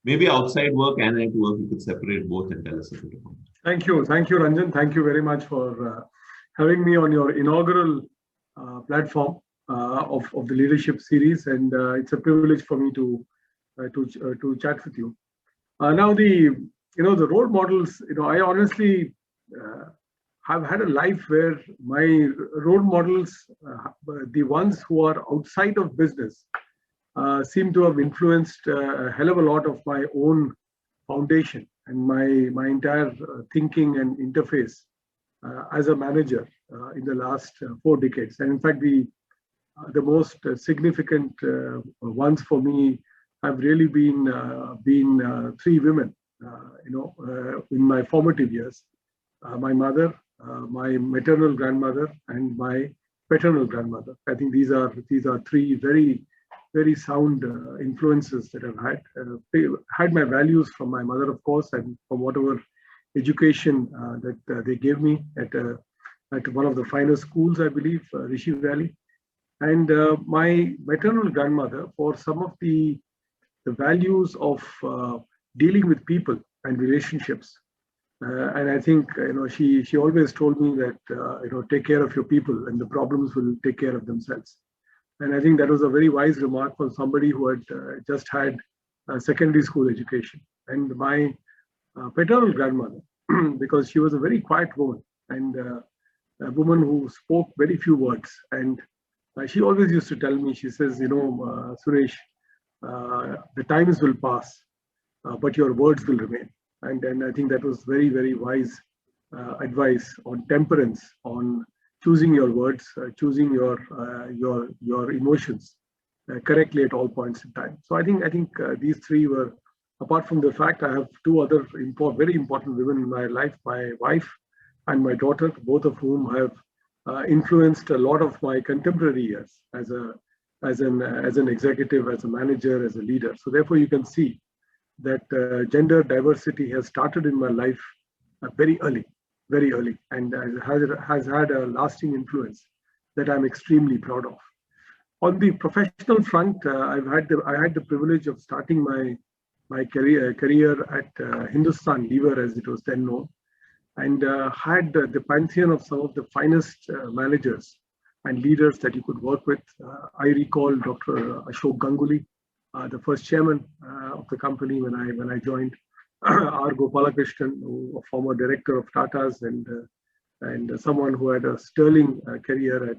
Maybe outside work and at work, you could separate both and tell us a bit about it. Thank you, Ranjan. Thank you very much for having me on your inaugural platform of the leadership series, and it's a privilege for me to chat with you. Now, the role models. I honestly have had a life where my role models, the ones who are outside of business, seem to have influenced a hell of a lot of my own foundation and my entire thinking and interface as a manager in the last 4 decades. And in fact, the most significant ones for me have really been three women. In my formative years, my mother, my maternal grandmother, and my paternal grandmother. I think these are three very sound influences that I've had. Had my values from my mother, of course, and from whatever education that they gave me at one of the finest schools, I believe, Rishi Valley. And my maternal grandmother for some of the values of dealing with people and relationships. And I think she always told me that take care of your people and the problems will take care of themselves. And I think that was a very wise remark from somebody who had just had a secondary school education. And my paternal grandmother, because she was a very quiet woman and a woman who spoke very few words. And she always used to tell me, she says, Suresh, the times will pass, but your words will remain. And I think that was very, very wise advice on temperance, on choosing your words, choosing your emotions correctly at all points in time. So I think these three were, apart from the fact I have two other very important women in my life, my wife and my daughter, both of whom have influenced a lot of my contemporary years as an executive, as a manager, as a leader. So therefore, you can see that gender diversity has started in my life very early, and has had a lasting influence that I'm extremely proud of. On the professional front, I had the privilege of starting my career at Hindustan Lever, as it was then known, and had the pantheon of some of the finest managers and leaders that you could work with. I recall Dr. Ashok Ganguly, the first chairman of the company when I joined. R. Gopalakrishnan, a former director of Tata's and someone who had a sterling career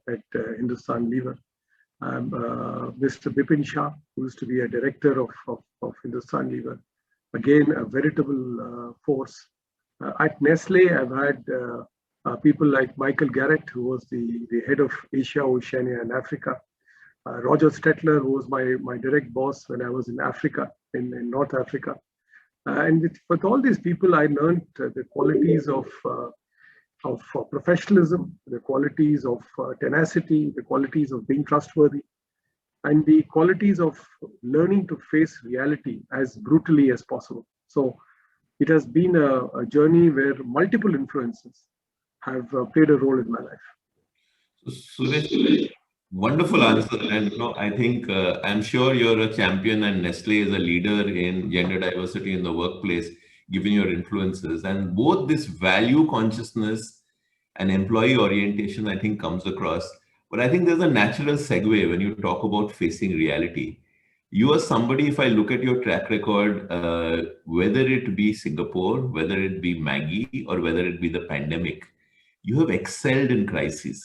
at Hindustan Lever. Mr. Bipin Shah, who used to be a director of Hindustan Lever. Again, a veritable force. At Nestle, I've had people like Michael Garrett, who was the head of Asia, Oceania, and Africa. Roger Stetler, who was my direct boss when I was in Africa, in North Africa. And with all these people, I learned the qualities of professionalism, the qualities of tenacity, the qualities of being trustworthy, and the qualities of learning to face reality as brutally as possible. So it has been a journey where multiple influences have played a role in my life. So, Suresh, wonderful answer. And I think I'm sure you're a champion, and Nestle is a leader in gender diversity in the workplace, given your influences. And both this value consciousness and employee orientation, I think, comes across. But I think there's a natural segue when you talk about facing reality. You are somebody, if I look at your track record, whether it be Singapore, whether it be Maggie, or whether it be the pandemic, you have excelled in crises.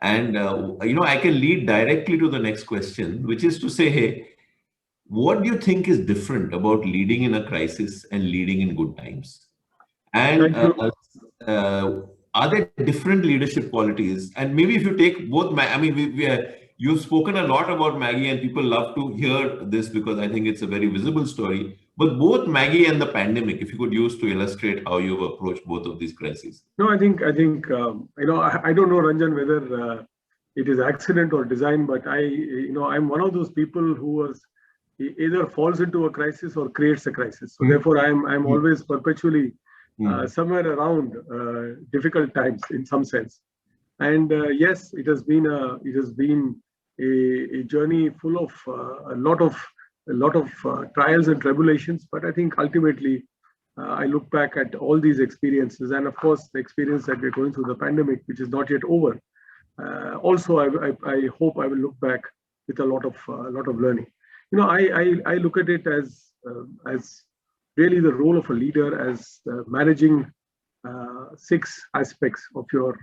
And, I can lead directly to the next question, which is to say, hey, what do you think is different about leading in a crisis and leading in good times? And are there different leadership qualities? And maybe if you take both, you've spoken a lot about Maggie, and people love to hear this because I think it's a very visible story. But both Maggie and the pandemic, if you could use to illustrate how you've approached both of these crises. No, I think I don't know, Ranjan, whether it is accident or design, but I'm one of those people who either falls into a crisis or creates a crisis. So therefore, I'm always perpetually somewhere around difficult times in some sense. And yes, it has been a journey full of a lot of a lot of trials and tribulations, but I think ultimately I look back at all these experiences, and of course the experience that we're going through, the pandemic, which is not yet over. Also, I hope I will look back with a lot of learning. You know, I look at it as really the role of a leader as managing 6 aspects of your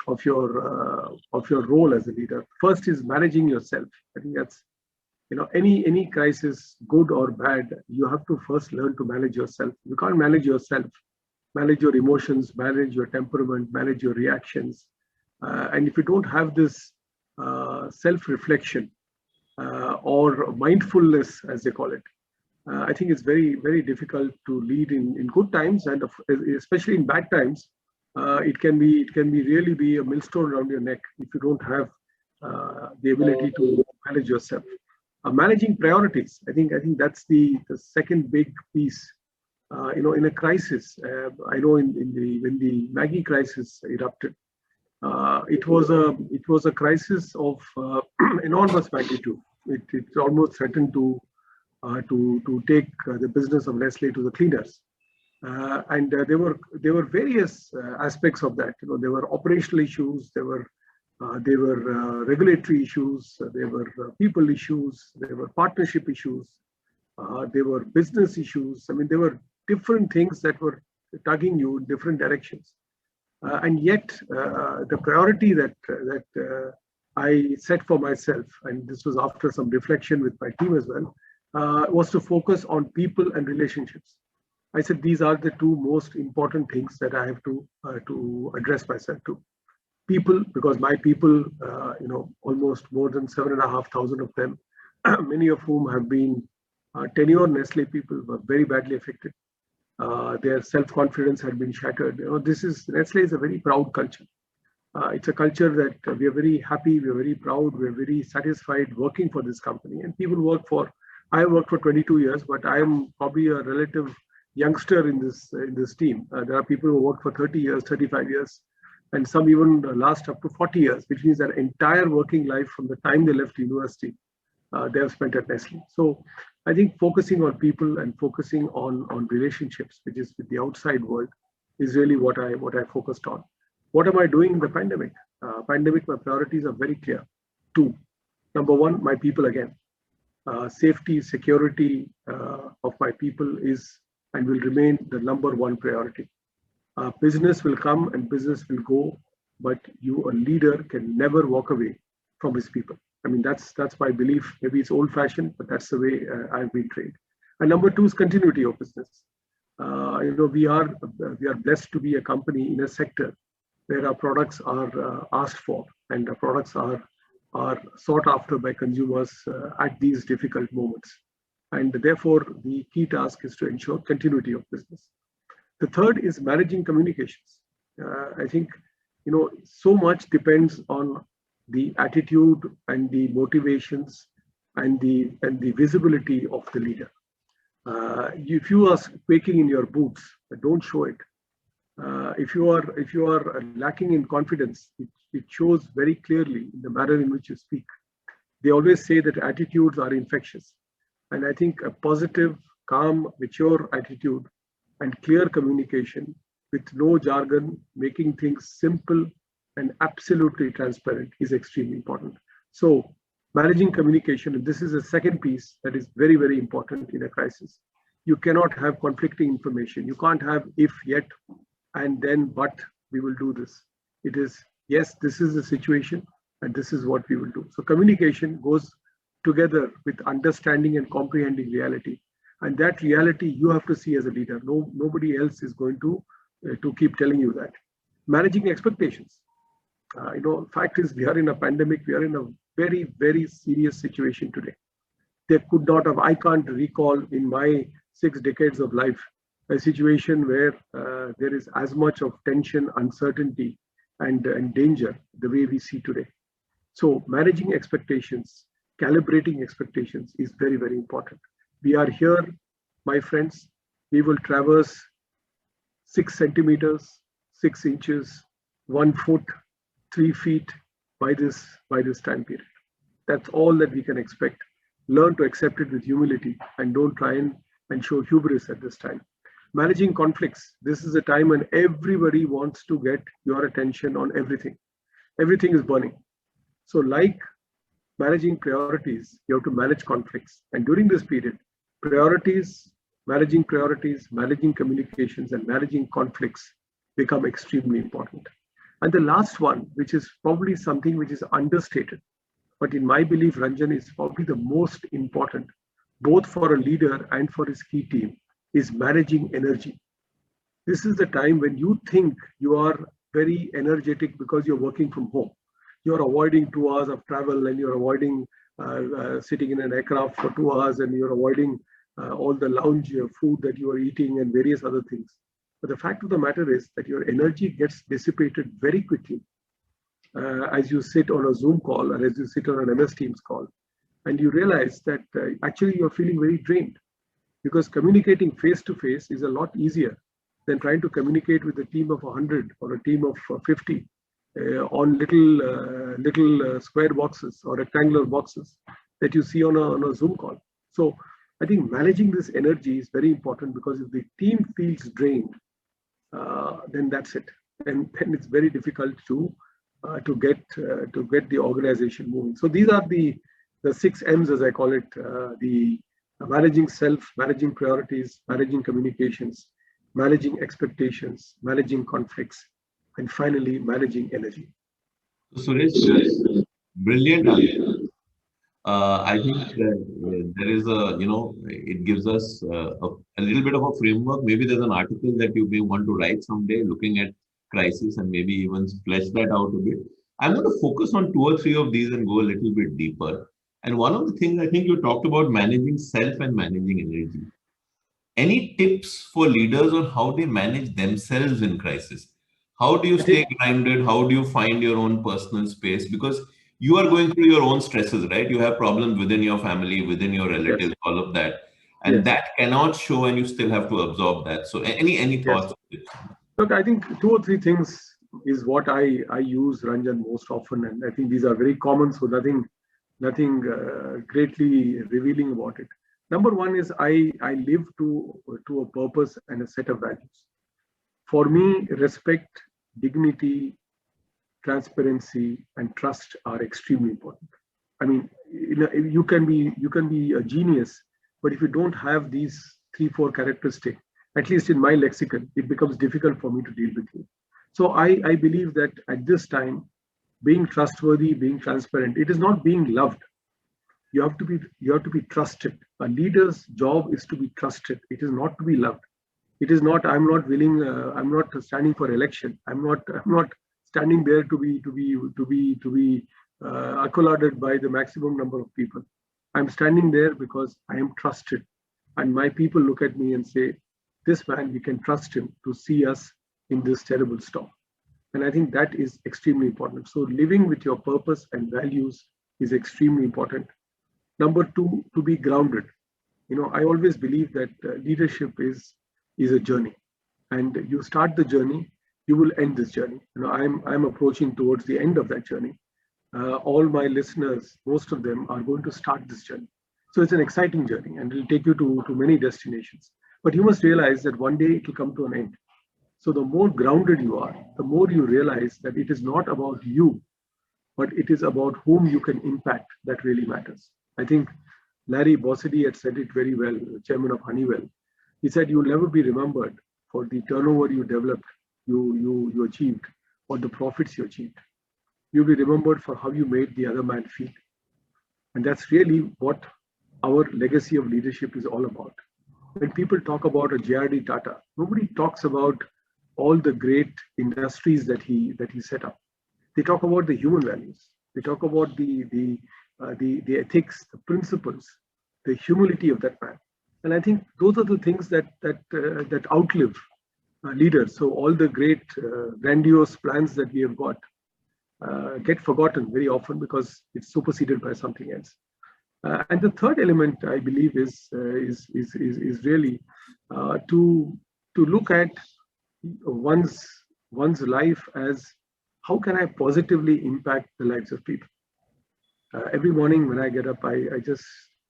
role as a leader. First is managing yourself. I think that's, you know, any crisis, good or bad, you have to first learn to manage yourself. You can't manage yourself, manage your emotions, manage your temperament, manage your reactions. And if you don't have this self-reflection or mindfulness, as they call it, I think it's very, very difficult to lead in good times, and especially in bad times. It can really be a millstone around your neck if you don't have the ability to manage yourself. Managing priorities, I think that's the second big piece. You know, in a crisis, I know when the Maggi crisis erupted, it was a crisis of enormous magnitude. It almost threatened to take the business of Nestle to the cleaners. And there were various aspects of that. You know, there were operational issues, there were regulatory issues, there were people issues, there were partnership issues, there were business issues. I mean, there were different things that were tugging you in different directions. And yet, the priority that I set for myself, and this was after some reflection with my team as well, was to focus on people and relationships. I said these are the 2 most important things that I have to address myself to. People, because my people, you know, almost more than 7,500 of them, many of whom have been tenured Nestle people, were very badly affected. Their self-confidence had been shattered. You know, Nestle is a very proud culture. It's a culture that we are very happy, we are very proud, we are very satisfied working for this company. And people I worked for 22 years, but I am probably a relative youngster in this team. There are people who work for 30 years, 35 years, and some even last up to 40 years, which means their entire working life from the time they left university, they have spent at Nestle. So I think focusing on people and focusing on relationships, which is with the outside world, is really what I focused on. What am I doing in the pandemic? Pandemic, my priorities are very clear. 2. Number 1, my people again. Safety, security of my people is and will remain the number 1 priority. Business will come and business will go, but a leader can never walk away from his people. I mean, that's my belief. Maybe it's old-fashioned, but that's the way I've been trained. And number 2 is continuity of business. You know, we are blessed to be a company in a sector where our products are asked for and our products are sought after by consumers at these difficult moments. And therefore, the key task is to ensure continuity of business. The third is managing communications. I think, you know, so much depends on the attitude and the motivations and the visibility of the leader. If you are quaking in your boots, don't show it. If you are lacking in confidence, it shows very clearly in the manner in which you speak. They always say that attitudes are infectious. And I think a positive, calm, mature attitude and clear communication with no jargon, making things simple and absolutely transparent is extremely important. So managing communication, and this is a second piece that is very, very important in a crisis. You cannot have conflicting information. You can't have if, yet, and then, but we will do this. It is, yes, this is the situation and this is what we will do. So communication goes together with understanding and comprehending reality. And that reality you have to see as a leader. Nobody else is going to keep telling you that. Managing expectations. You know, fact is, we are in a pandemic. We are in a very, very serious situation today. There could not have, I can't recall in my 6 decades of life, a situation where there is as much of tension, uncertainty, and danger the way we see today. So managing expectations, calibrating expectations is very, very important. We are here, my friends. We will traverse 6 centimeters, 6 inches, 1 foot, 3 feet by this time period. That's all that we can expect. learn to accept it with humility and don't try and show hubris at this time. Managing conflicts. This is a time when everybody wants to get your attention on everything. Everything is burning. So like managing priorities, you have to manage conflicts. And during this period, priorities, managing communications, and managing conflicts become extremely important. And the last one, which is probably something which is understated, but in my belief, Ranjan, is probably the most important, both for a leader and for his key team, is managing energy. This is the time when you think you are very energetic because you're working from home. You're avoiding 2 hours of travel, and you're avoiding sitting in an aircraft for 2 hours, and you're avoiding all the lounge food that you are eating and various other things. But the fact of the matter is that your energy gets dissipated very quickly as you sit on a Zoom call or as you sit on an MS Teams call, and you realize that actually you're feeling very drained, because communicating face to face is a lot easier than trying to communicate with a team of 100 or a team of 50 on little square boxes or rectangular boxes that you see on a Zoom call. So I think managing this energy is very important, because if the team feels drained, then that's it. And then it's very difficult to get the organization moving. So these are the 6 M's, as I call it: the managing self, managing priorities, managing communications, managing expectations, managing conflicts, and finally managing energy. Suresh, brilliant answer. I think there is it gives us a little bit of a framework. Maybe there's an article that you may want to write someday looking at crisis and maybe even flesh that out a bit. I'm going to focus on 2 or 3 of these and go a little bit deeper. And one of the things I think you talked about, managing self and managing energy. Any tips for leaders on how they manage themselves in crisis? How do you stay grounded? How do you find your own personal space? Because you are going through your own stresses, right? You have problems within your family, within your relatives, yes, all of that. And yes, that cannot show, and you still have to absorb that. So any thoughts? Yes. Look, I think 2 or 3 things is what I use, Ranjan, most often. And I think these are very common, so nothing greatly revealing about it. Number one is I live to a purpose and a set of values. For me, respect, dignity, transparency, and trust are extremely important. I mean, you can be a genius, but if you don't have these 3-4 characteristics, at least in my lexicon, it becomes difficult for me to deal with you. So I believe that at this time, being trustworthy, being transparent, it is not being loved. You have to be trusted. A leader's job is to be trusted. It is not to be loved. It is not. I'm not willing. I'm not standing for election. I'm not standing there to be accoladed by the maximum number of people. I'm standing there because I am trusted, and my people look at me and say, "This man, we can trust him to see us in this terrible storm." And I think that is extremely important. So living with your purpose and values is extremely important. Number 2, to be grounded. I always believe that leadership is a journey, and you start the journey, you will end this journey. I'm approaching towards the end of that journey. All my listeners, most of them are going to start this journey. So it's an exciting journey, and it will take you to many destinations. But you must realize that one day it will come to an end. So the more grounded you are, the more you realize that it is not about you, but it is about whom you can impact that really matters. I think Larry Bossidy had said it very well, the chairman of Honeywell. He said, "You'll never be remembered for the turnover you developed, you achieved, or the profits you achieved. You'll be remembered for how you made the other man feel." And that's really what our legacy of leadership is all about. When people talk about a J.R.D. Tata, nobody talks about all the great industries that he set up. They talk about the human values. They talk about the ethics, the principles, the humility of that man. And I think those are the things that outlive leaders. So all the great grandiose plans that we have got get forgotten very often because it's superseded by something else. And the third element, I believe, is really to look at one's life as, how can I positively impact the lives of people? Every morning when I get up, I just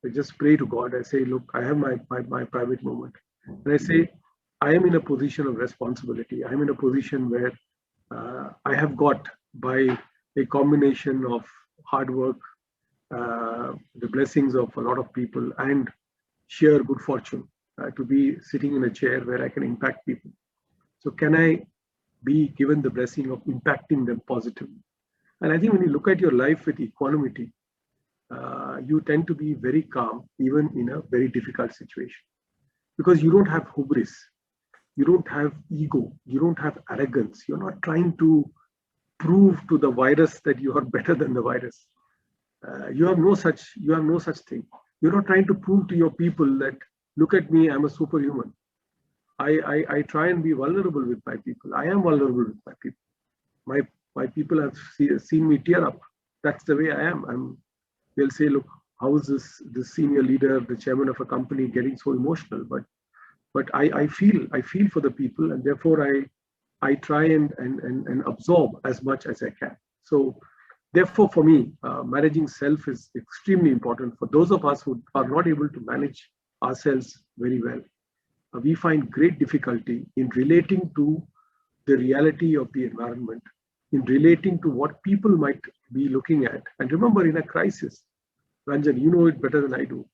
I just pray to God. I say, look, I have my private moment. And I say, I am in a position of responsibility. I'm in a position where I have got, by a combination of hard work, the blessings of a lot of people, and sheer good fortune, to be sitting in a chair where I can impact people. So can I be given the blessing of impacting them positively? And I think when you look at your life with equanimity, you tend to be very calm, even in a very difficult situation, because you don't have hubris, you don't have ego, you don't have arrogance. You're not trying to prove to the virus that you are better than the virus. You have no such thing. You're not trying to prove to your people that, look at me, I'm a superhuman. I try and be vulnerable with my people. I am vulnerable with my people. My people have seen me tear up. That's the way I am. They'll say, look, how is this senior leader, the chairman of a company, getting so emotional? But I feel for the people, and therefore I try and absorb as much as I can. So therefore, for me, managing self is extremely important. For those of us who are not able to manage ourselves very well, we find great difficulty in relating to the reality of the environment, in relating to what people might be looking at. And remember, in a crisis, Ranjan, you know it better than I do,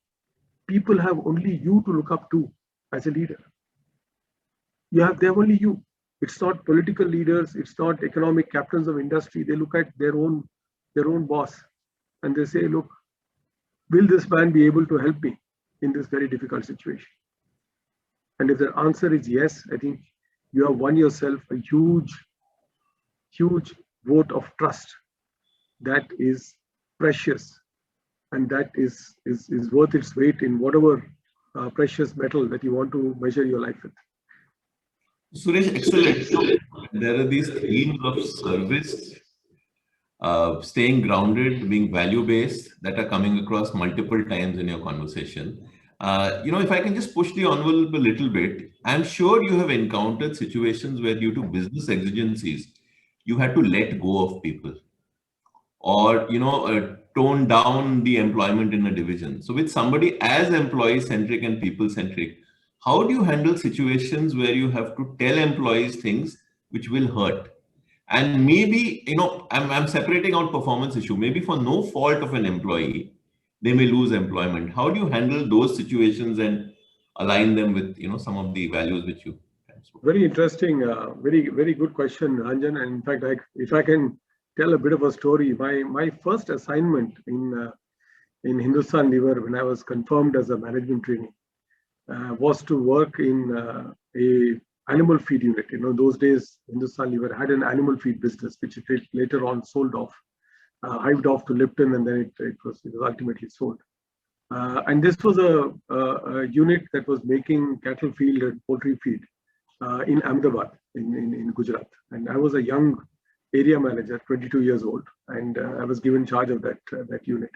people have only you to look up to as a leader. They have only you. It's not political leaders, it's not economic captains of industry. They look at their own boss and they say, look, will this man be able to help me in this very difficult situation? And if the answer is yes, I think you have won yourself a huge vote of trust that is precious, and that is worth its weight in whatever precious metal that you want to measure your life with. Suresh, excellent. There are these themes of service, staying grounded, being value-based, that are coming across multiple times in your conversation. If I can just push the envelope a little bit, I'm sure you have encountered situations where, due to business exigencies, you had to let go of people, or tone down the employment in a division. So with somebody as employee-centric and people-centric, how do you handle situations where you have to tell employees things which will hurt? And maybe, I'm separating out performance issue. Maybe for no fault of an employee, they may lose employment. How do you handle those situations and align them with, some of the values which you have spoken? Very interesting, very, very good question, Ranjan. And in fact, if I can tell a bit of a story, my first assignment in Hindustan Lever, when I was confirmed as a management trainee, was to work in a animal feed unit. Those days, Hindustan Lever had an animal feed business, which it later on sold off, hived off to Lipton, and then it was ultimately sold. And this was a unit that was making cattle feed and poultry feed in Ahmedabad, in Gujarat. And I was a young area manager, 22 years old, and I was given charge of that unit.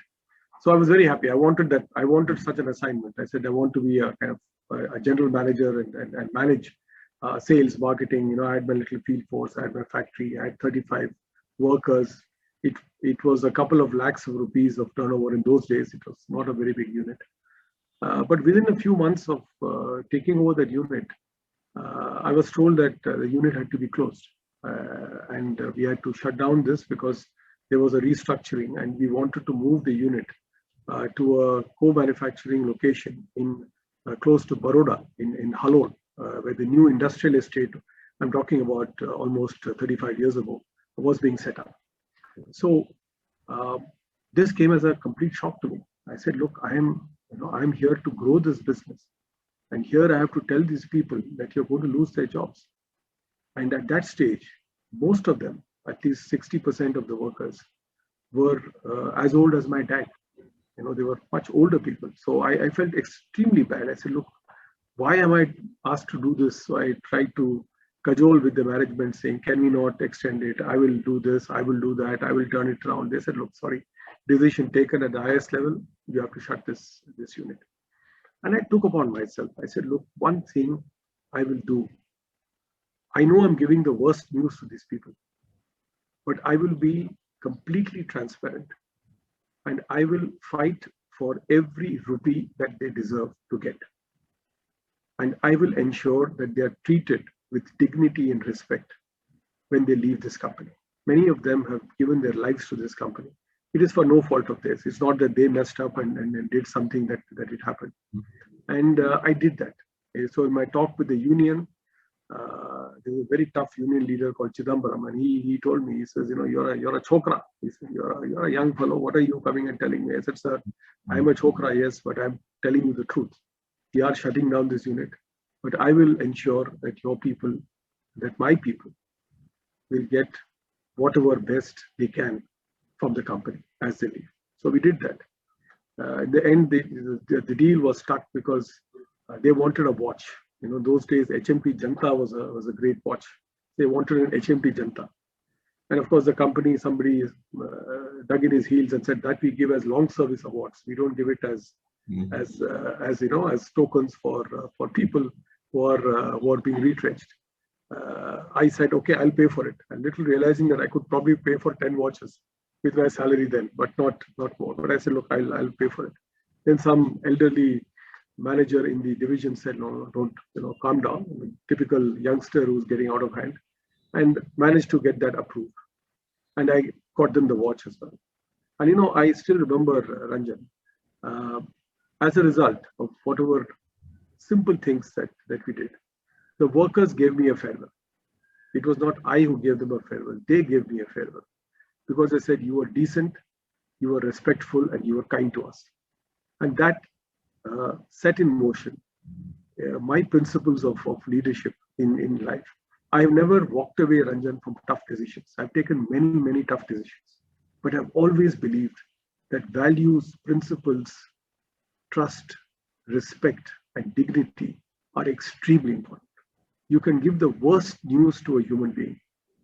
So I was very happy. I wanted such an assignment. I said, I want to be a kind of a general manager and manage sales, marketing. I had my little field force, I had my factory, I had 35 workers. It was a couple of lakhs of rupees of turnover in those days. It was not a very big unit. But within a few months of taking over that unit, I was told that the unit had to be closed. And we had to shut down this because there was a restructuring, and we wanted to move the unit to a co-manufacturing location in close to Baroda in Halol, where the new industrial estate, I'm talking about almost 35 years ago, was being set up. So this came as a complete shock to me. I said, look, I'm here to grow this business, and here I have to tell these people that you're going to lose their jobs. And at that stage, most of them, at least 60% of the workers, were as old as my dad. They were much older people. So I felt extremely bad. I said, look, why am I asked to do this? So I tried to cajole with the management, saying, can we not extend it? I will do this, I will do that, I will turn it around. They said, look, sorry, decision taken at the highest level, you have to shut this unit. And I took upon myself. I said, look, one thing I will do. I know I'm giving the worst news to these people, but I will be completely transparent, and I will fight for every rupee that they deserve to get. And I will ensure that they are treated with dignity and respect when they leave this company. Many of them have given their lives to this company. It is for no fault of theirs. It's not that they messed up and did something that it happened. And I did that. So in my talk with the union, there's a very tough union leader called Chidambaram, and he told me, he says, you're a chokra. He said, you're a young fellow. What are you coming and telling me? I said, sir, I'm a chokra, yes, but I'm telling you the truth. We are shutting down this unit, but I will ensure that your people, that my people, will get whatever best they can from the company as they leave. So we did that. In the end, the deal was stuck because they wanted a watch. Those days HMT Janta was a great watch. They wanted an HMT Janta, and of course the company, somebody dug in his heels and said that we give as long service awards. We don't give it as tokens for people who are being retrenched. I said, okay, I'll pay for it. And little realizing that I could probably pay for 10 watches with my salary then, but not more. But I said, look, I'll pay for it. Then some elderly manager in the division said, no, don't, calm down. Typical youngster who's getting out of hand, and managed to get that approved. And I got them the watch as well. And I still remember, Ranjan, as a result of whatever simple things that we did, the workers gave me a farewell. It was not I who gave them a farewell. They gave me a farewell because they said, you were decent, you were respectful, and you were kind to us. And that set in motion my principles of leadership in life. I've never walked away, Ranjan, from tough decisions. I've taken many, many tough decisions, but I've always believed that values, principles, trust, respect, and dignity are extremely important. You can give the worst news to a human being,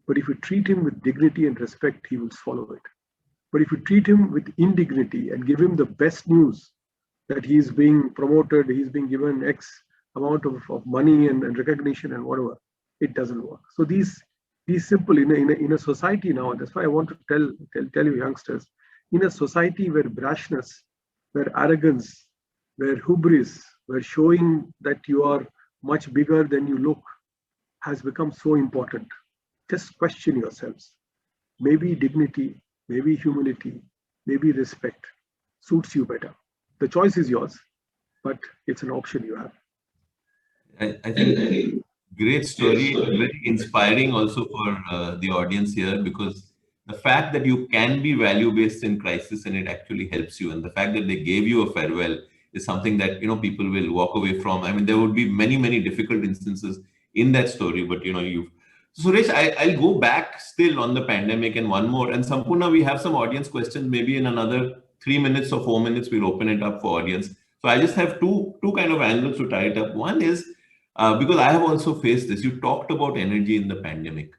but if you treat him with dignity and respect, he will swallow it. But if you treat him with indignity and give him the best news that he is being promoted, he's being given X amount of money and recognition and whatever, it doesn't work. So these simple, in a society now, that's why I want to tell you youngsters, in a society where brashness, where arrogance, where hubris, where showing that you are much bigger than you look has become so important, just question yourselves. Maybe dignity, maybe humility, maybe respect suits you better. The choice is yours, but it's an option you have. I think great story, very inspiring also for the audience here, because the fact that you can be value-based in crisis and it actually helps you, and the fact that they gave you a farewell is something that people will walk away from. I mean, there would be many, many difficult instances in that story, but Suresh, I'll go back still on the pandemic and one more. And Sampurna, we have some audience questions. Maybe in another 3 minutes or 4 minutes, we'll open it up for audience. So I just have two kind of angles to tie it up. One is, because I have also faced this, you talked about energy in the pandemic.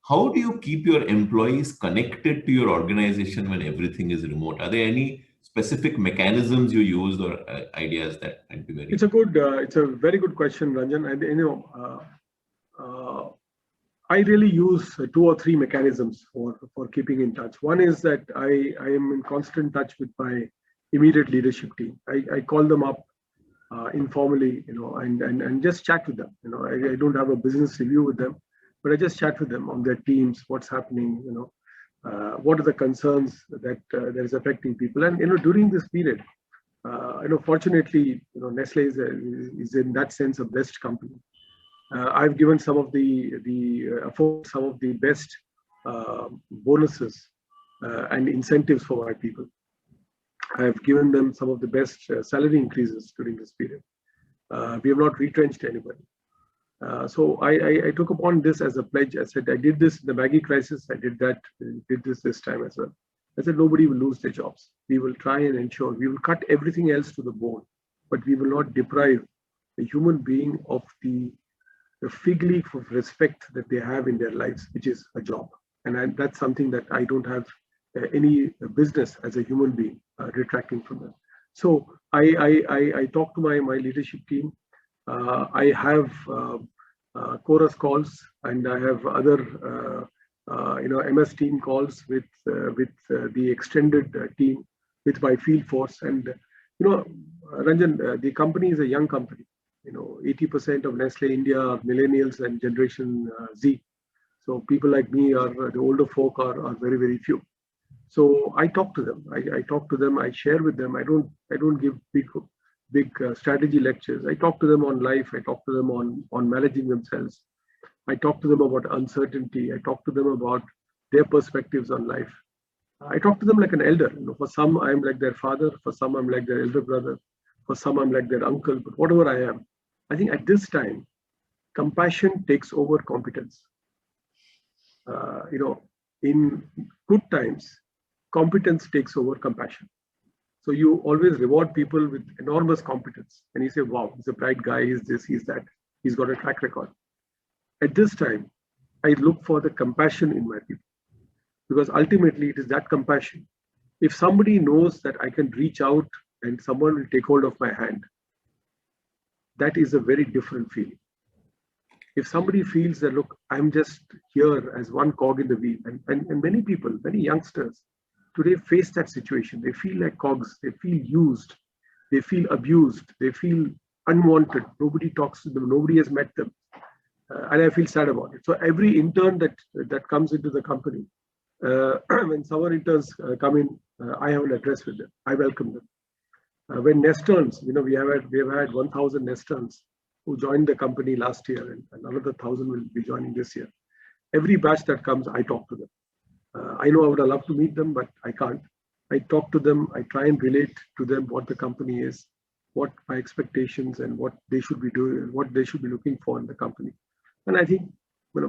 How do you keep your employees connected to your organization when everything is remote? Are there any specific mechanisms you use or ideas that might be very? It's a very good question, Ranjan. And I really use 2 or 3 mechanisms for keeping in touch. One is that I am in constant touch with my immediate leadership team. I call them up informally, and just chat with them. I don't have a business review with them, but I just chat with them on their teams, what's happening, what are the concerns that is affecting people. And during this period, fortunately, Nestle is in that sense a blessed company. I've given some of the best bonuses and incentives for my people. I've given them some of the best salary increases during this period. We have not retrenched anybody. So I took upon this as a pledge. I said, I did this in the Maggie crisis. I did that, did this time as well. I said, nobody will lose their jobs. We will try and ensure, we will cut everything else to the bone, but we will not deprive a human being of the fig leaf of respect that they have in their lives, which is a job. And that's something that I don't have any business as a human being retracting from them. So I talk to my leadership team. I have chorus calls, and I have other MS team calls with the extended team, with my field force, and Ranjan, the company is a young company. 80% of Nestle India are millennials and Generation Z. So people like me are the older folk are very, very few. So I talk to them. I talk to them. I share with them. I don't give big strategy lectures. I talk to them on life. I talk to them on managing themselves. I talk to them about uncertainty. I talk to them about their perspectives on life. I talk to them like an elder. For some, I'm like their father. For some, I'm like their elder brother. For some, I'm like their uncle. But whatever I am, I think at this time, compassion takes over competence. In good times, competence takes over compassion. So you always reward people with enormous competence. And you say, wow, he's a bright guy, he's this, he's that, he's got a track record. At this time, I look for the compassion in my people. Because ultimately, it is that compassion. If somebody knows that I can reach out and someone will take hold of my hand, that is a very different feeling. If somebody feels that, look, I'm just here as one cog in the wheel, and many people, many youngsters today face that situation. They feel like cogs, they feel used, they feel abused, they feel unwanted. Nobody talks to them, nobody has met them. And I feel sad about it. So every intern that comes into the company, when summer interns come in, I have an address with them. I welcome them. When Nesterns, we have had 1,000 Nesterns who joined the company last year, and another 1,000 will be joining this year. Every batch that comes, I talk to them. I know I would have loved to meet them, but I can't. I talk to them. I try and relate to them what the company is, what my expectations and what they should be doing, what they should be looking for in the company. And I think,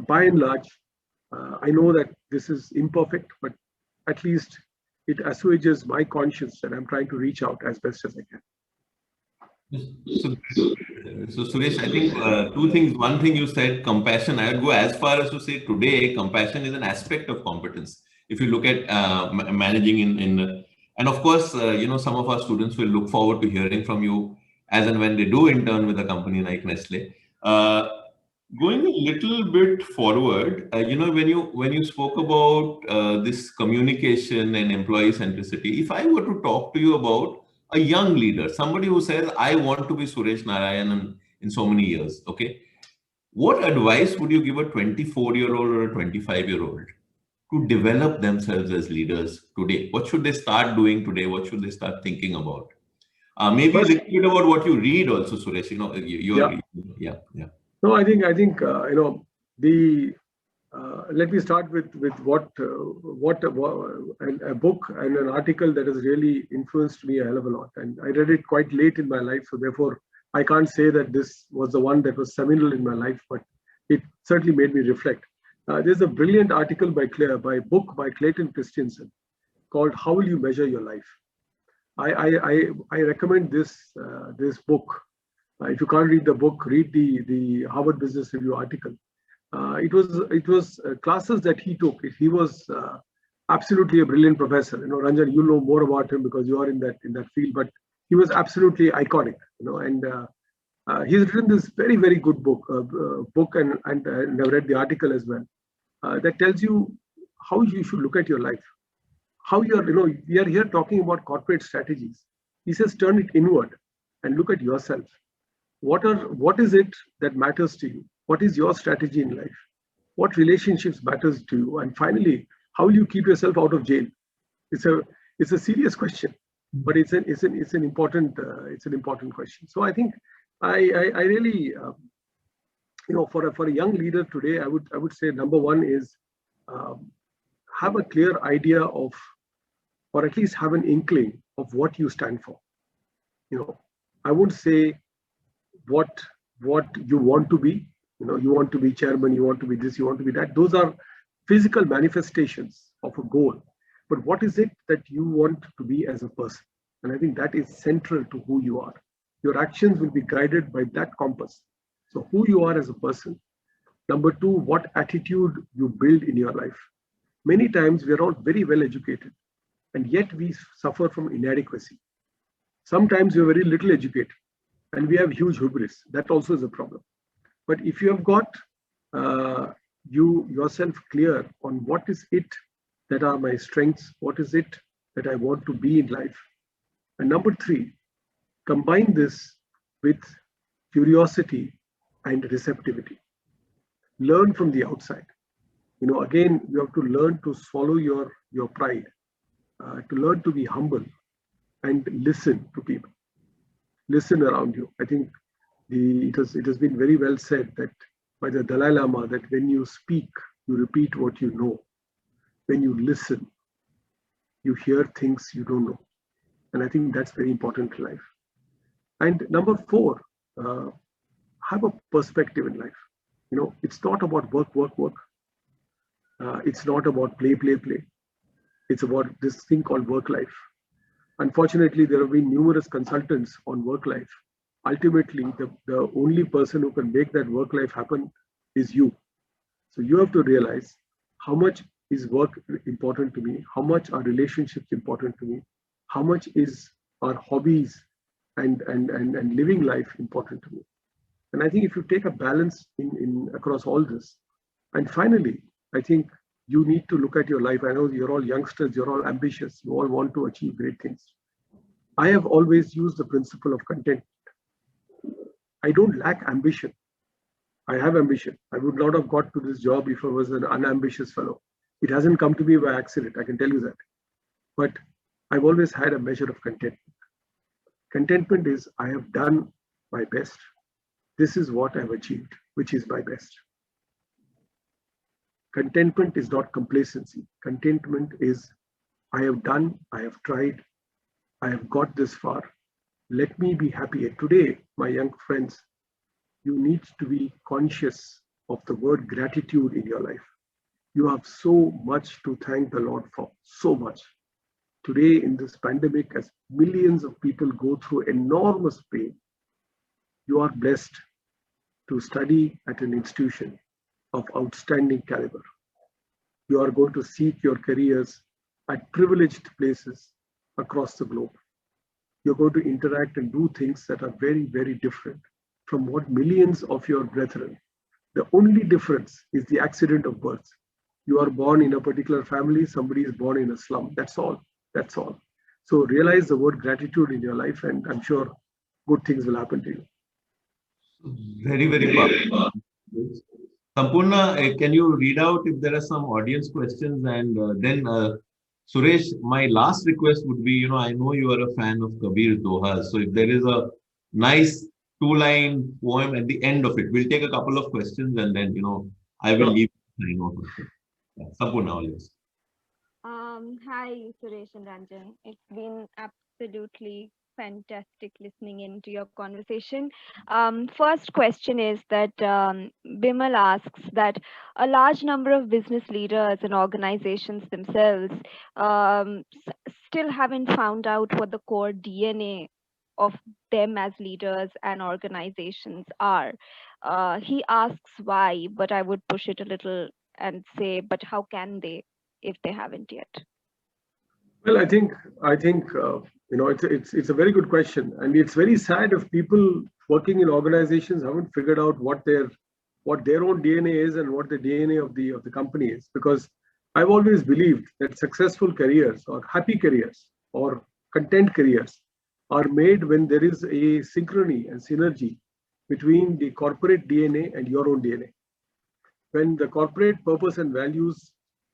by and large, I know that this is imperfect, but at least it assuages my conscience that I'm trying to reach out as best as I can. So Suresh, I think two things. One thing you said, compassion. I would go as far as to say today, compassion is an aspect of competence. If you look at managing and of course, some of our students will look forward to hearing from you as and when they do intern with a company like Nestle. Going a little bit forward, when you spoke about this communication and employee centricity, if I were to talk to you about a young leader, somebody who says, I want to be Suresh Narayanan in so many years, okay? What advice would you give a 24-year-old or a 25-year-old to develop themselves as leaders today? What should they start doing today? What should they start thinking about? Maybe a little bit about what you read also, Suresh, yeah. No, I think let me start with what a book and an article that has really influenced me a hell of a lot. And I read it quite late in my life, so therefore I can't say that this was the one that was seminal in my life, but it certainly made me reflect. There's a brilliant article by Clayton Christensen called "How Will You Measure Your Life?" I recommend this book. If you can't read the book, read the Harvard Business Review article. It was classes that he took. He was absolutely a brilliant professor. Ranjan, you know more about him because you are in that field. But he was absolutely iconic. And he's written this very, very good book, and I've read the article as well. That tells you how you should look at your life. How we are here talking about corporate strategies. He says turn it inward and look at yourself. What is it that matters to you? What is your strategy in life? What relationships matters to you? And finally, how will you keep yourself out of jail? It's a serious question, but it's an important question. So I think I really for a young leader today, I would say number one is have a clear idea of, or at least have an inkling of what you stand for. I wouldn't say what you want to be. You want to be chairman, you want to be this, you want to be that. Those are physical manifestations of a goal. But what is it that you want to be as a person? And I think that is central to who you are. Your actions will be guided by that compass. So who you are as a person. Number two, what attitude you build in your life. Many times we are all very well educated, and yet we suffer from inadequacy. Sometimes we are very little educated, and we have huge hubris. That also is a problem. But if you have got yourself clear on what is it that are my strengths, what is it that I want to be in life. And number three, Combine this with curiosity and receptivity. Learn from the outside. Again, you have to learn to swallow your pride, to learn to be humble and listen to people. Listen around you. I think it has been very well said that by the Dalai Lama that when you speak, you repeat what you know. When you listen, you hear things you don't know. And I think that's very important in life. And number 4, have a perspective in life. It's not about work. It's not about play. It's about this thing called work life. Unfortunately, there have been numerous consultants on work life. Ultimately, the only person who can make that work life happen is you. So you have to realize how much is work important to me, how much are relationships important to me, how much is our hobbies and living life important to me. And I think if you take a balance in across all this, and finally, I think you need to look at your life. I know you're all youngsters, you're all ambitious, you all want to achieve great things. I have always used the principle of content. I don't lack ambition. I have ambition. I would not have got to this job if I was an unambitious fellow. It hasn't come to me by accident, I can tell you that. But I've always had a measure of contentment. Contentment is I have done my best. This is what I've achieved, which is my best. Contentment is not complacency. Contentment is I have done, I have tried, I have got this far. Let me be happy. And today, my young friends, you need to be conscious of the word gratitude in your life. You have so much to thank the Lord for, so much. Today in this pandemic, as millions of people go through enormous pain, you are blessed to study at an institution of outstanding caliber. You are going to seek your careers at privileged places across the globe. You're going to interact and do things that are very, very different from what millions of your brethren. The only difference is the accident of birth. You are born in a particular family, somebody is born in a slum. That's all. That's all. So realize the word gratitude in your life, and I'm sure good things will happen to you. Very, very powerful. Sampurna, can you read out if there are some audience questions? And then Suresh, my last request would be, I know you are a fan of Kabir's Dohas. So if there is a nice 2-line poem at the end of it, we'll take a couple of questions and then, I will leave. Sampurna, all yours. Hi, Suresh and Ranjan. It's been absolutely fantastic listening into your conversation. First question is that Bimal asks that a large number of business leaders and organizations themselves still haven't found out what the core DNA of them as leaders and organizations are. He asks why, but I would push it a little and say, but how can they if they haven't yet? Well, I think it's a very good question, and it's very sad if people working in organizations haven't figured out what their own DNA is and what the DNA of the company is. Because I've always believed that successful careers or happy careers or content careers are made when there is a synchrony and synergy between the corporate DNA and your own DNA. When the corporate purpose and values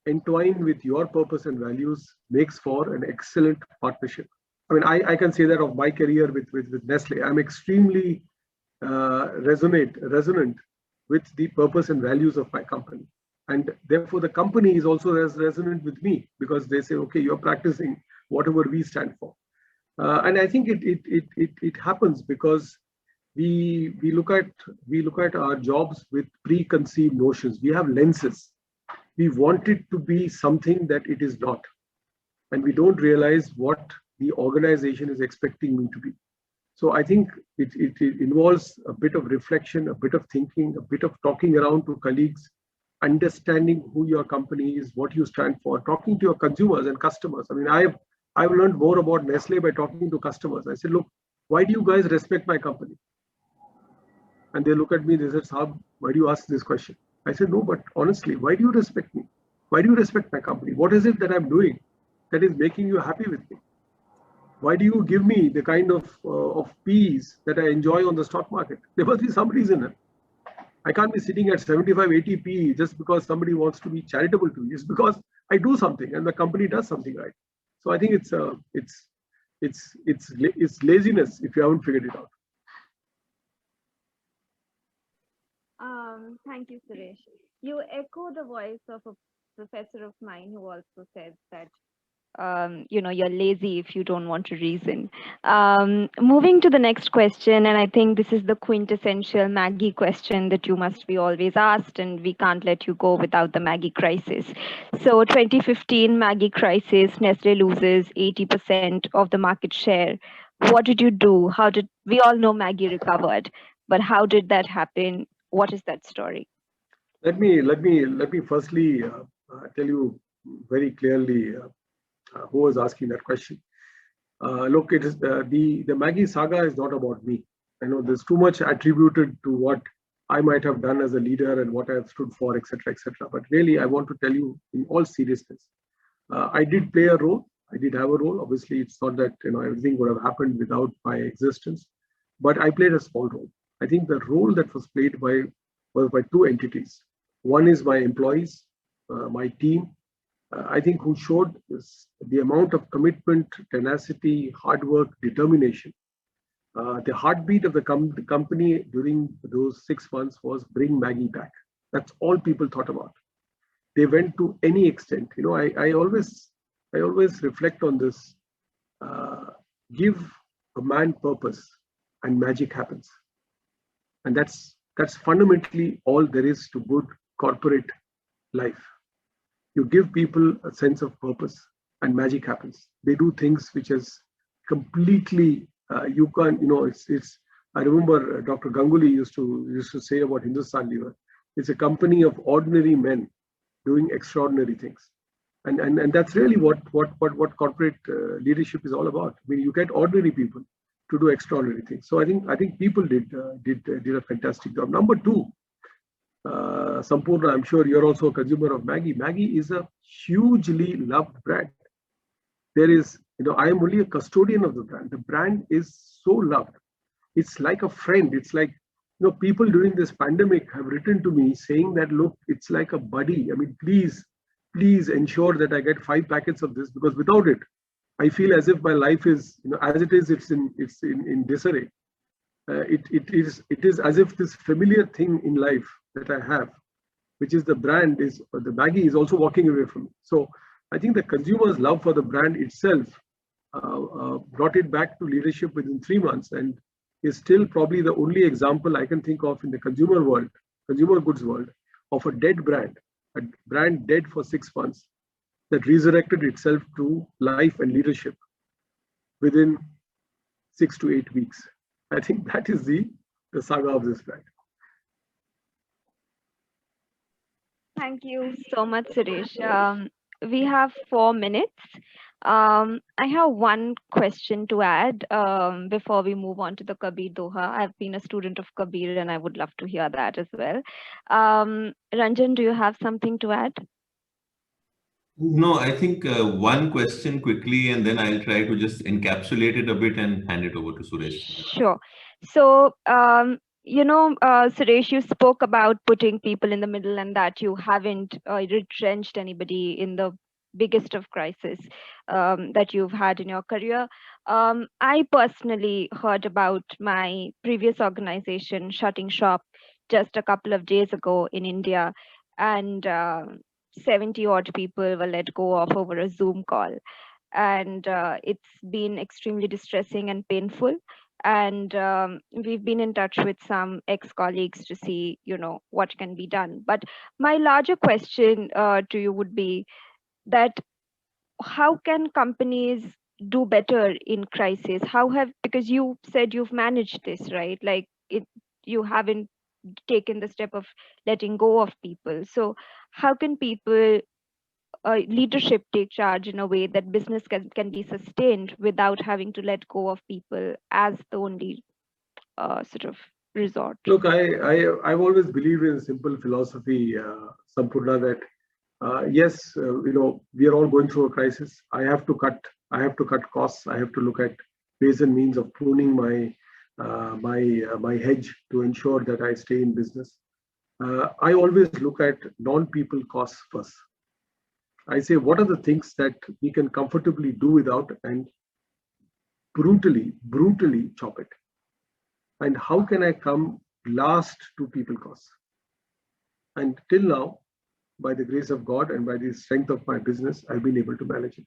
entwine with your purpose and values, makes for an excellent partnership. I mean, I can say that of my career with Nestle. I'm extremely resonant with the purpose and values of my company. And therefore, the company is also as resonant with me because they say, okay, you're practicing whatever we stand for. And I think it happens because we look at our jobs with preconceived notions. We have lenses. We want it to be something that it is not. And we don't realize what the organization is expecting me to be. So I think it involves a bit of reflection, a bit of thinking, a bit of talking around to colleagues, understanding who your company is, what you stand for, talking to your consumers and customers. I mean, I've learned more about Nestle by talking to customers. I said, look, why do you guys respect my company? And they look at me, they said, Saab, why do you ask this question? I said, no, but honestly, why do you respect me? Why do you respect my company? What is it that I'm doing that is making you happy with me? Why do you give me the kind of peace that I enjoy on the stock market? There must be some reason. I can't be sitting at 75, 80 PE just because somebody wants to be charitable to me. It's because I do something and the company does something right. So I think it's laziness if you haven't figured it out. Thank you, Suresh. You echo the voice of a professor of mine who also said that you're lazy if you don't want to reason. Moving to the next question, and I think this is the quintessential Maggie question that you must be always asked, and we can't let you go without the Maggie crisis. So 2015 Maggie crisis, Nestle loses 80% of the market share. What did you do? We all know Maggie recovered, but how did that happen? What is that story? Let me firstly tell you very clearly who was asking that question. Look, it is the Maggie saga is not about me. I know there's too much attributed to what I might have done as a leader and what I have stood for, etc., etc. But really, I want to tell you in all seriousness, I did play a role. I did have a role. Obviously, it's not that everything would have happened without my existence, but I played a small role. I think the role that was played was by two entities. One is my employees, my team, I think who showed the amount of commitment, tenacity, hard work, determination. The heartbeat of the company during those 6 months was bring Maggie back. That's all people thought about. They went to any extent. I always reflect on this. Give a man purpose, and magic happens. And that's fundamentally all there is to good corporate life. You give people a sense of purpose and magic happens. They do things which is completely, you can't, I remember Dr. Ganguly used to say about Hindustan Lever, it's a company of ordinary men doing extraordinary things. And that's really what corporate leadership is all about. I mean, you get ordinary people to do extraordinary things. So I think people did a fantastic job. Number two, Sampurna, I'm sure you're also a consumer of Maggie. Maggie is a hugely loved brand. There is, I am only a custodian of the brand. The brand is so loved. It's like a friend. It's like, people during this pandemic have written to me saying that, look, it's like a buddy. I mean, please ensure that I get 5 packets of this, because without it, I feel as if my life is, as it is, it's in disarray. It is as if this familiar thing in life that I have, which is the brand, the Maggie is also walking away from me. So I think the consumer's love for the brand itself brought it back to leadership within 3 months, and is still probably the only example I can think of in the consumer goods world, of a dead brand, a brand dead for 6 months that resurrected itself to life and leadership within 6 to 8 weeks. I think that is the saga of this brand. Thank you so much, Suresh. We have 4 minutes. I have one question to add before we move on to the Kabir Doha. I've been a student of Kabir and I would love to hear that as well. Ranjan, do you have something to add? No, I think one question quickly, and then I'll try to just encapsulate it a bit and hand it over to Suresh. Sure. So, Suresh, you spoke about putting people in the middle and that you haven't retrenched anybody in the biggest of crises that you've had in your career. I personally heard about my previous organization shutting shop just a couple of days ago in India, and 70 odd people were let go of over a Zoom call. And it's been extremely distressing and painful. And we've been in touch with some ex-colleagues to see, what can be done. But my larger question to you would be that how can companies do better in crisis? Because you said you've managed this, right? Like you haven't taken the step of letting go of people. So how can leadership take charge in a way that business can be sustained without having to let go of people as the only sort of resort? Look, I've always believed in a simple philosophy, Sampurna, that yes, we are all going through a crisis. I have to cut I have to cut costs. I have to look at ways and means of pruning my hedge to ensure that I stay in business. I always look at non-people costs first. I say, what are the things that we can comfortably do without and brutally chop it? And how can I come last to people costs? And till now, by the grace of God and by the strength of my business, I've been able to manage it.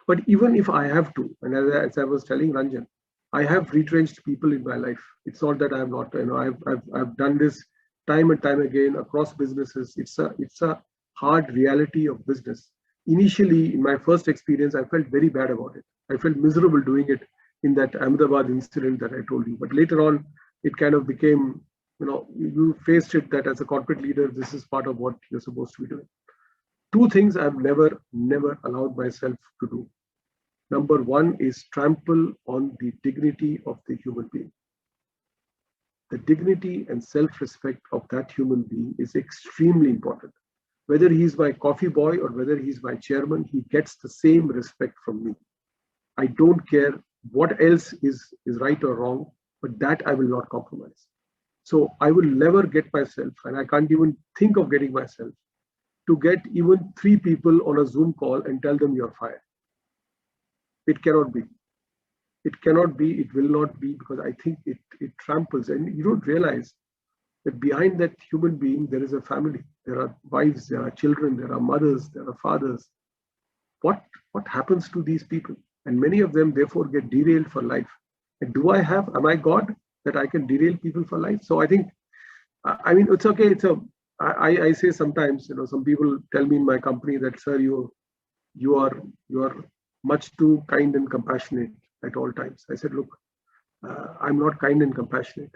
But even if I have to, and as I was telling Ranjan, I have retrenched people in my life. It's not that I have not, I've done this time and time again across businesses. It's a hard reality of business. Initially, in my first experience, I felt very bad about it. I felt miserable doing it in that Ahmedabad incident that I told you. But later on, it kind of became, you faced it that as a corporate leader, this is part of what you're supposed to be doing. Two things I've never allowed myself to do. Number one is trample on the dignity of the human being. The dignity and self-respect of that human being is extremely important. Whether he's my coffee boy or whether he's my chairman, he gets the same respect from me. I don't care what else is right or wrong, but that I will not compromise. So I will never get myself, and I can't even think of getting myself, to get even 3 people on a Zoom call and tell them you're fired. It cannot be. It cannot be, it will not be, because I think it tramples, and you don't realize that behind that human being, there is a family. There are wives, there are children, there are mothers, there are fathers. What happens to these people? And many of them therefore get derailed for life. And am I God that I can derail people for life? So I think, it's okay. I say sometimes, some people tell me in my company that, sir, you are much too kind and compassionate at all times. I said, look, I'm not kind and compassionate.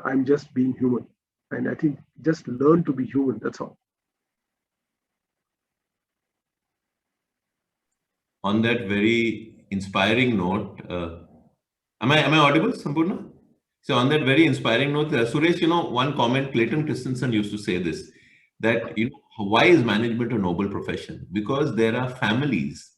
I'm just being human. And I think just learn to be human, that's all. On that very inspiring note, am I audible, Sampurna? So on that very inspiring note, Suresh, one comment, Clayton Christensen used to say this, that, why is management a noble profession? Because there are families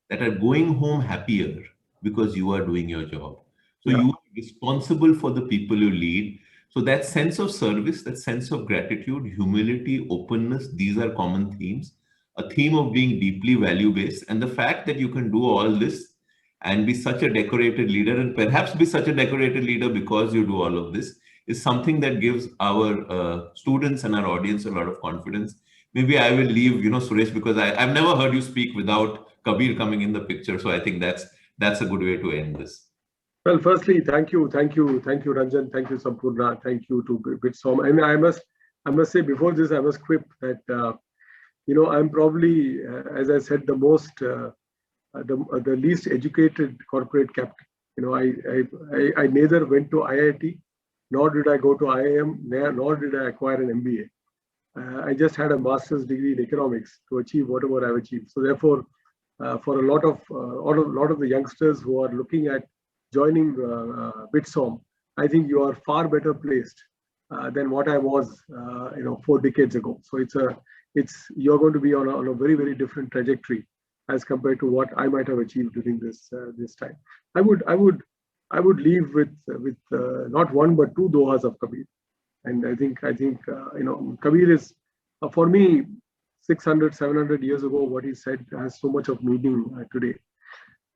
that are going home happier because you are doing your job. So you are responsible for the people you lead. So that sense of service, that sense of gratitude, humility, openness, these are common themes. A theme of being deeply value-based, and the fact that you can do all this and be such a decorated leader, and perhaps be such a decorated leader because you do all of this, is something that gives our students and our audience a lot of confidence. Maybe I will leave, Suresh, because I've never heard you speak without Kabir coming in the picture. So I think that's a good way to end this. Well, firstly, thank you, Ranjan, thank you, Sampurna, thank you to Bitsom. And I must say, before this, I must quip that I'm probably, as I said, the least educated corporate captain. I neither went to IIT, nor did I go to IIM, nor did I acquire an MBA. I just had a master's degree in economics to achieve whatever I've achieved. So therefore, for a lot of the youngsters who are looking at joining Bitsom, I think you are far better placed than what I was, 4 decades ago. So you're going to be on a very, very different trajectory as compared to what I might have achieved during this time. I would leave with not one but 2 dohas of Kabir, and I think Kabir is, for me, 600, 700 years ago, what he said has so much of meaning today.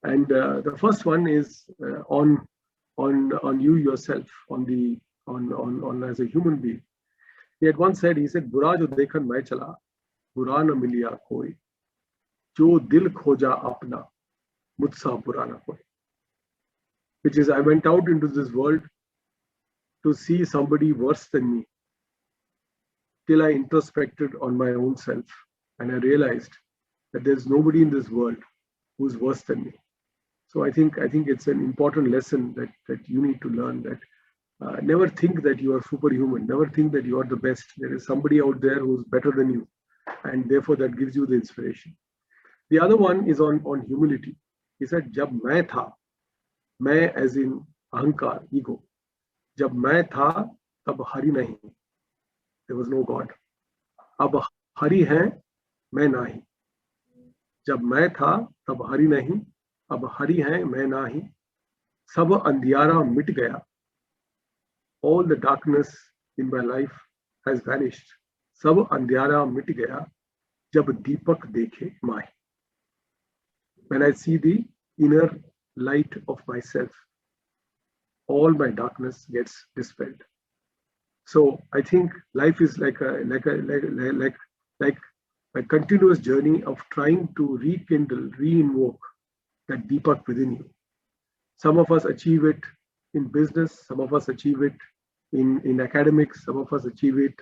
And the first one is on you yourself, on as a human being. He had once said, "Bura jo dekhan main chala, bura na miliya koi, jo dil khoja apna, mujhsa bura na koi." Which is, I went out into this world to see somebody worse than me, till I introspected on my own self, and I realized that there's nobody in this world who's worse than me. So I think it's an important lesson that you need to learn, that never think that you are superhuman, never think that you are the best. There is somebody out there who's better than you, and therefore that gives you the inspiration. The other one is on humility. He said, "Jab main tha," main as in ahankar, ego. "Jab main tha, tab hari nahi." There was no God. "Ab hari hai, main nahi." "Jab main tha, tab hari nahi, अब हरी हैं मैं नाही, सब अंधियारा मिट गया. All the darkness in my life has vanished. सब अंधियारा मिट गया जब दीपक देखे माही. When I see the inner light of myself, all my darkness gets dispelled. So I think life is like a continuous journey of trying to rekindle, reinvoke that Deepak within you. Some of us achieve it in business, some of us achieve it in academics, some of us achieve it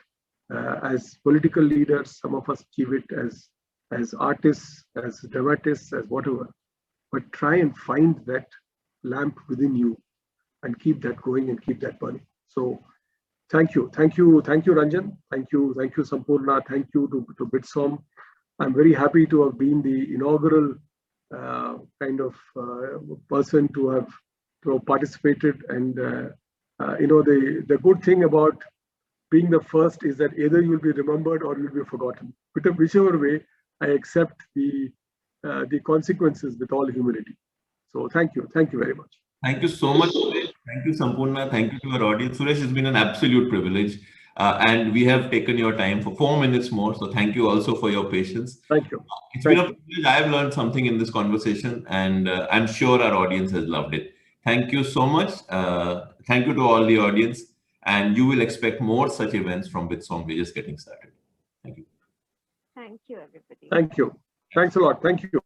as political leaders, some of us achieve it as artists, as dramatists, as whatever. But try and find that lamp within you and keep that going and keep that burning. So thank you, Ranjan. Thank you, Sampurna. Thank you to Bitsom. I'm very happy to have been the inaugural person to have participated. And the good thing about being the first is that either you'll be remembered or you'll be forgotten. Whichever way, I accept the consequences with all humility. So thank you very much. Thank you so much, Suresh. Thank you, Sampurna. Thank you to our audience. Suresh, it's been an absolute privilege. And we have taken your time for 4 minutes more. So thank you also for your patience. Thank you. It's been a privilege. I have learned something in this conversation, and I'm sure our audience has loved it. Thank you so much. Thank you to all the audience. And you will expect more such events from Bitsom. We're just getting started. Thank you. Thank you, everybody. Thank you. Thanks a lot. Thank you.